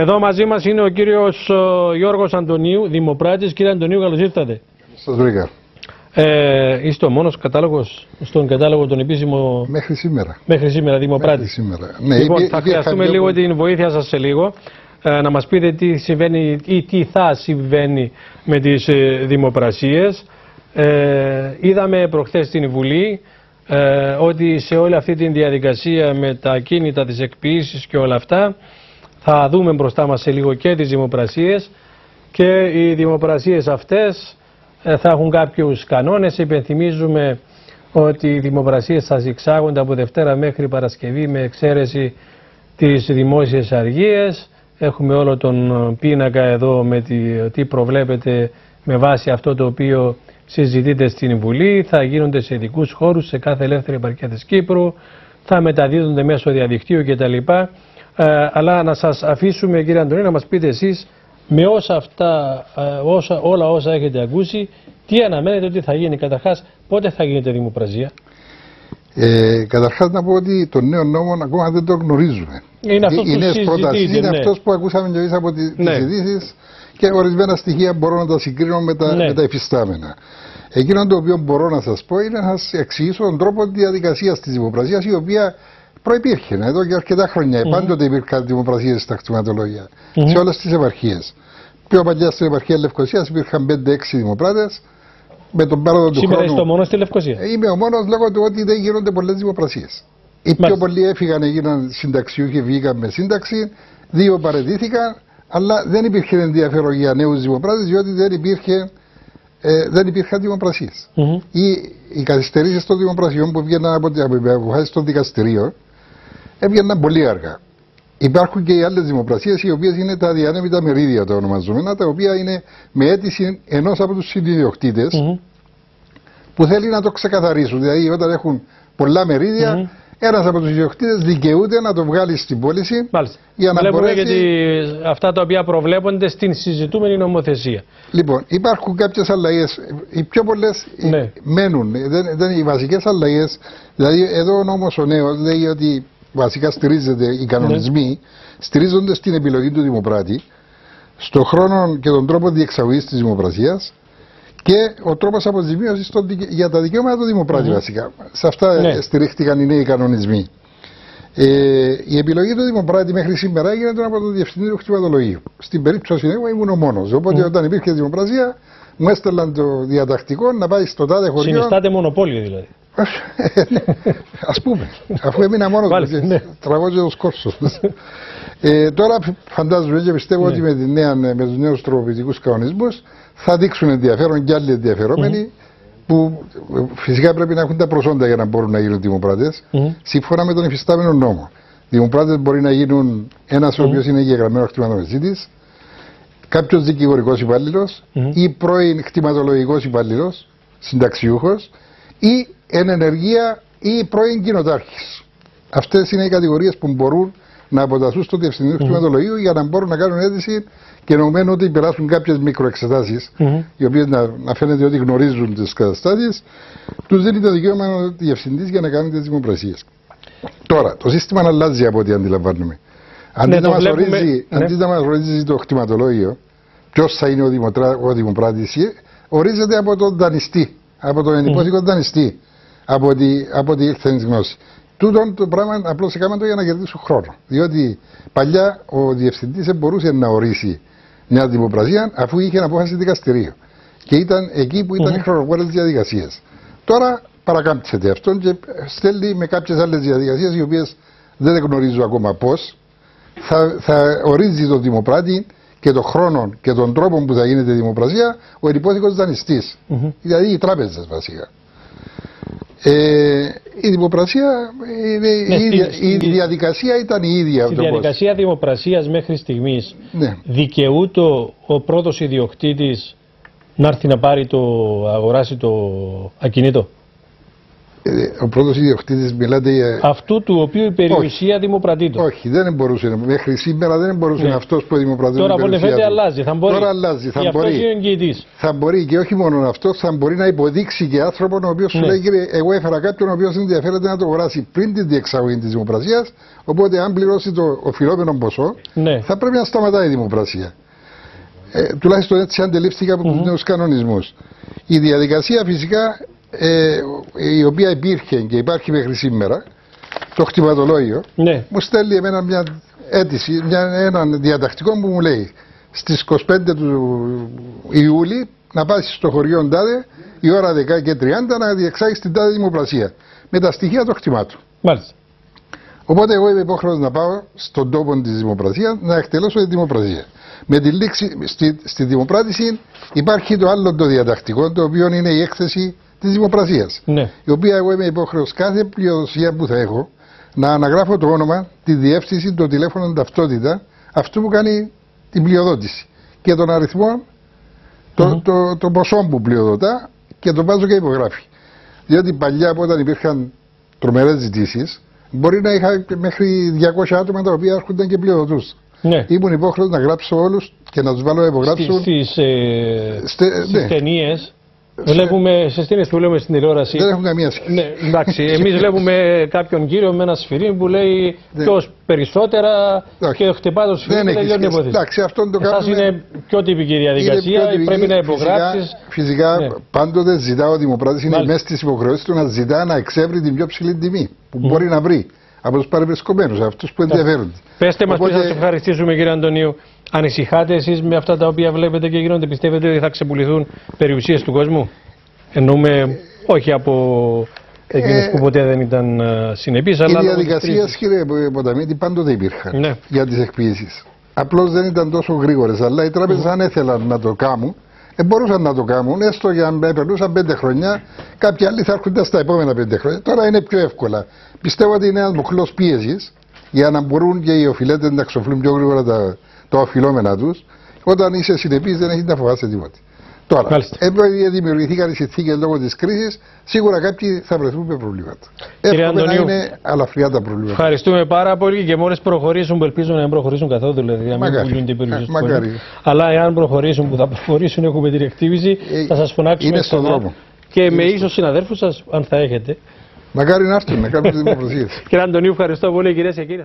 Εδώ μαζί μας είναι ο κύριος Γιώργος Αντωνίου, Δημοπράτης. Κύριε Αντωνίου, καλώς ήρθατε. Σας βρήκα. Είστε ο μόνος κατάλογος στον κατάλογο τον επίσημο... Μέχρι σήμερα. Μέχρι σήμερα, Δημοπράτης. Μέχρι σήμερα. Ναι, λοιπόν, θα χρειαστούμε λίγο την βοήθεια σας σε λίγο. Να μας πείτε τι συμβαίνει ή τι θα συμβαίνει με τις δημοπρασίες. Είδαμε προχθές στην Βουλή ότι σε όλη αυτή τη διαδικασία με τα ακίνητα, τις εκποίησεις και όλα αυτά, θα δούμε μπροστά μας σε λίγο και τις δημοπρασίες, και οι δημοπρασίες αυτές θα έχουν κάποιους κανόνες. Υπενθυμίζουμε ότι οι δημοπρασίες θα διεξάγονται από Δευτέρα μέχρι Παρασκευή με εξαίρεση τις δημόσιες αργίες. Έχουμε όλο τον πίνακα εδώ με τι προβλέπεται με βάση αυτό το οποίο συζητείται στην Βουλή. Θα γίνονται σε ειδικούς χώρους σε κάθε ελεύθερη επαρχία της Κύπρου, θα μεταδίδονται μέσω διαδικτύου κτλ. Αλλά να σας αφήσουμε, κύριε Αντωνίου, να μας πείτε εσείς με όσα αυτά, όλα όσα έχετε ακούσει, τι αναμένετε ότι θα γίνει. Καταρχάς, πότε θα γίνεται δημοπρασία? Καταρχάς να πω ότι τον νέο νόμο ακόμα δεν το γνωρίζουμε. Είναι αυτός που συζητείτε, είναι αυτός που ακούσαμε και εμείς από τις ειδήσεις, και ορισμένα στοιχεία μπορώ να τα συγκρίνω με τα υφιστάμενα. Εκείνο το οποίο μπορώ να σας πω είναι να σας εξηγήσω τον τρόπο διαδικασίας της δημοπρασίας, η οποία προϋπήρχε εδώ και αρκετά χρόνια. Πάντοτε υπήρχαν δημοπρασίες στα κτηματολόγια σε όλες τις επαρχίες. Πιο παλιά στην επαρχία Λευκωσίας υπήρχαν 5-6 δημοπράτες. Με τον πάροδο του σήμερα χρόνου. είστε ο μόνος στη Λευκωσία? Είμαι ο μόνος λόγω του ότι δεν γίνονται πολλές δημοπρασίες. Οι πιο πολλοί έφυγαν, έγιναν συνταξιούχοι, βγήκαν με σύνταξη. 2 παραιτήθηκαν, αλλά δεν υπήρχε ενδιαφέρον για νέους δημοπράτες, διότι δεν υπήρχαν δημοπρασίες. Οι καθυστερήσεις των δημοπρασιών που βγαίναν από τις αποφάσεις των δικαστηρίων έβγαιναν πολύ αργά. Υπάρχουν και οι άλλες δημοπρασίες, οι οποίες είναι τα αδιανέμητα μερίδια, τα ονομαζόμενα, τα οποία είναι με αίτηση ενός από τους συνδιοκτήτες που θέλει να το ξεκαθαρίσουν. Δηλαδή, όταν έχουν πολλά μερίδια, ένας από τους ιδιοκτήτες δικαιούται να το βγάλει στην πώληση. Για να βλέπουμε μπορέσει... γιατί αυτά τα οποία προβλέπονται στην συζητούμενη νομοθεσία. Λοιπόν, υπάρχουν κάποιες αλλαγές. Οι πιο πολλές μένουν. Οι βασικές αλλαγές, δηλαδή εδώ ο νόμος ο νέος λέει ότι βασικά στηρίζεται, οι κανονισμοί στηρίζονται στην επιλογή του δημοπράτη, στον χρόνο και τον τρόπο διεξαγωγής της δημοπρασίας και ο τρόπος αποζημίωσης για τα δικαιώματα του δημοπράτη βασικά. Σε αυτά στηρίχτηκαν οι νέοι κανονισμοί. Η επιλογή του δημοπράτη μέχρι σήμερα γίνεται από τον Διευθυντή του Κτηματολογίου. Στην περίπτωση εγώ ήμουν ο μόνος. Οπότε όταν υπήρχε δημοπρασία, μου έστελναν το διατακτικό να πάει στο τάδε χωριό. Συνιστάτε μονοπόλιο δηλαδή? Ας πούμε, αφού έμεινα μόνος μου, τραβώ και το σκόρσο. Τώρα φαντάζομαι και πιστεύω ότι με τους νέους τροποποιητικούς κανονισμούς θα δείξουν ενδιαφέρον και άλλοι ενδιαφερόμενοι, που φυσικά πρέπει να έχουν τα προσόντα για να μπορούν να γίνουν δημοπράτες, σύμφωνα με τον υφιστάμενο νόμο. Δημοπράτες μπορεί να γίνουν ένας ο οποίος είναι εγγεγραμμένος κτηματομεσίτης, κάποιος δικηγορικός υπάλληλος ή πρώην κτηματολογικός υπάλληλος, συνταξιούχος, ή εν ενεργεία ή πρώην κοινοτάρχης. Αυτές είναι οι κατηγορίες που μπορούν να αποταθούν στο Διευθυντή του Κτηματολογίου για να μπορούν να κάνουν αίτηση, και εννοουμένου ότι περάσουν κάποιες μικροεξετάσεις, οι οποίες να φαίνεται ότι γνωρίζουν τις καταστάσεις, τους δίνει το δικαίωμα ο Διευθυντής για να κάνουν τις δημοπρασίες. Τώρα, το σύστημα αλλάζει από ό,τι αντιλαμβάνουμε. Αντί να μας ορίζει το κτηματολόγιο ποιος θα είναι ο δημοπράτης, ορίζεται από τον δανειστή, από τον ενυπόθηκο δανειστή, από ό,τι ήρθε η γνώση. Τούτο το πράγμα απλώς έκαμε το για να κερδίσουν χρόνο. Διότι παλιά ο διευθυντής μπορούσε να ορίσει μια δημοπρασία αφού είχε απόφαση δικαστηρίου. Και ήταν εκεί που ήταν οι χρονοβόρες διαδικασίες. Τώρα παρακάμπτεται αυτό και στέλνει με κάποιες άλλες διαδικασίες, οι οποίες δεν γνωρίζω ακόμα πώς. Θα ορίζει τον δημοπράτη και τον χρόνο και τον τρόπο που θα γίνεται η δημοπρασία ο ενυπόθηκος δανειστής. Δηλαδή οι τράπεζες βασικά. Η δημοπρασία η διαδικασία ήταν η ίδια. Στη διαδικασία δημοπρασίας μέχρι στιγμής δικαιούται ο πρώτος ιδιοκτήτης να έρθει να πάρει αγοράσει το ακινήτο? Ο πρώτος ιδιοκτήτης μιλάτε για... Αυτού του οποίου η περιουσία δημοπρατήτων. Όχι, δεν μπορούσε. Μέχρι σήμερα δεν μπορούσε αυτός που δημοπρατεί. Τώρα από αλλάζει. Θα μπορεί. Τώρα αλλάζει. Θα μπορεί και όχι μόνο αυτό, θα μπορεί να υποδείξει και άνθρωπο ο οποίος σου λέει: κύριε, εγώ έφερα κάποιον ο οποίος ενδιαφέρεται να το αγοράσει πριν την διεξαγωγή της δημοπρασίας. Οπότε, αν πληρώσει το οφειλόμενο ποσό, θα πρέπει να σταματάει η δημοπρασία. Τουλάχιστον έτσι αντελήφθηκα από τους νέους κανονισμούς. Η διαδικασία φυσικά, η οποία υπήρχε και υπάρχει μέχρι σήμερα, το κτηματολόγιο, μου στέλνει εμένα μια αίτηση, έναν διατακτικό που μου λέει στις 25 του Ιούλη να πάσεις στο χωριό τάδε η ώρα 10:30 να διεξάγεις την τάδε δημοπρασία με τα στοιχεία των κτημάτων. Μάλιστα. Οπότε εγώ είμαι υπόχρεος να πάω στον τόπο της δημοπρασίας να εκτελέσω τη δημοπρασία. Με τη λήξη, στη δημοπράτηση υπάρχει το άλλο το διατακτικό, το οποίο είναι η έκθεση της δημοπρασίας. Η οποία εγώ είμαι υπόχρεος κάθε πλειοδοσία που θα έχω να αναγράφω το όνομα, τη διεύθυνση, το τηλέφωνο, ταυτότητα αυτού που κάνει την πλειοδότηση. Και τον αριθμό, το ποσό που πλειοδοτά και τον βάζω και υπογράφει. Διότι παλιά, όταν υπήρχαν τρομερές ζητήσεις, μπορεί να είχα μέχρι 200 άτομα τα οποία έρχονταν και πλειοδοτούσαν. Ήμουν υπόχρεος να γράψω όλους και να τους βάλω να υπογράψουν. Στις ταινίες, βλέπουμε, στις ταινίες που βλέπουμε στην τηλεόραση. Δεν έχουν καμία σχέση. Εντάξει, εμείς βλέπουμε κάποιον κύριο με ένα σφυρί που λέει ποιος περισσότερα και χτυπά το σφυρί και τελειώνει η υπόθεση. Εντάξει, αυτό το κάνουμε. Είναι πιο τυπική διαδικασία, πρέπει να υπογράψεις. Φυσικά, πάντοτε ζητάω ο δημοπράτης, είναι μέσα στις υποχρεώσεις του να ζητά να εξεύρει την πιο ψηλή τιμή που μπορεί να βρει από τους παρευρισκομένους, αυτούς που ενδιαφέρονται. Πέστε μας πριν σας ευχαριστήσουμε, κύριε Αντωνίου. Ανησυχάτε εσείς με αυτά τα οποία βλέπετε και γίνονται? Πιστεύετε ότι θα ξεπουληθούν περιουσίες του κόσμου? Εννοούμε όχι από εκείνους που ποτέ δεν ήταν συνεπείς, αλλά... Οι διαδικασίες, κύριε Ποταμίτη, πάντοτε υπήρχαν για τις εκποίησεις. Απλώς δεν ήταν τόσο γρήγορες, αλλά οι τράπεζες αν ήθελαν να το κάνουν, μπορούσαν να το κάνουν, έστω για να περνούσαν 5 χρόνια, κάποιοι άλλοι θα έρχονται στα επόμενα 5 χρόνια. Τώρα είναι πιο εύκολα. Πιστεύω ότι είναι ένας μοχλός πίεσης για να μπορούν και οι οφειλέτες να ξοφλούν πιο γρήγορα τα οφειλόμενα τους. Όταν είσαι συνεπής, δεν έχει να φοβάσαι τίποτα. Τώρα, επειδή δημιουργηθήκαν οι συνθήκες λόγω της κρίσης, σίγουρα κάποιοι θα βρεθούν με προβλήματα. Εύχομαι να είναι αλαφριά τα προβλήματα. Ευχαριστούμε πάρα πολύ και μόλις προχωρήσουν, που ελπίζω να μην προχωρήσουν καθόλου, δηλαδή να μην πουλούνται οι περιουσίες του κόσμου. Αλλά εάν προχωρήσουν, που θα προχωρήσουν, έχουμε την εκτίμηση, θα σας φωνάξουμε. Είναι στον δρόμο. Και με ίσως συναδέλφους σας, αν θα έχετε. Μακάρι να έρθουν να κάνουν τη δημοκρατία. Κύριε Αντωνίου, ευχαριστώ πολύ, κυρίες και κύριοι.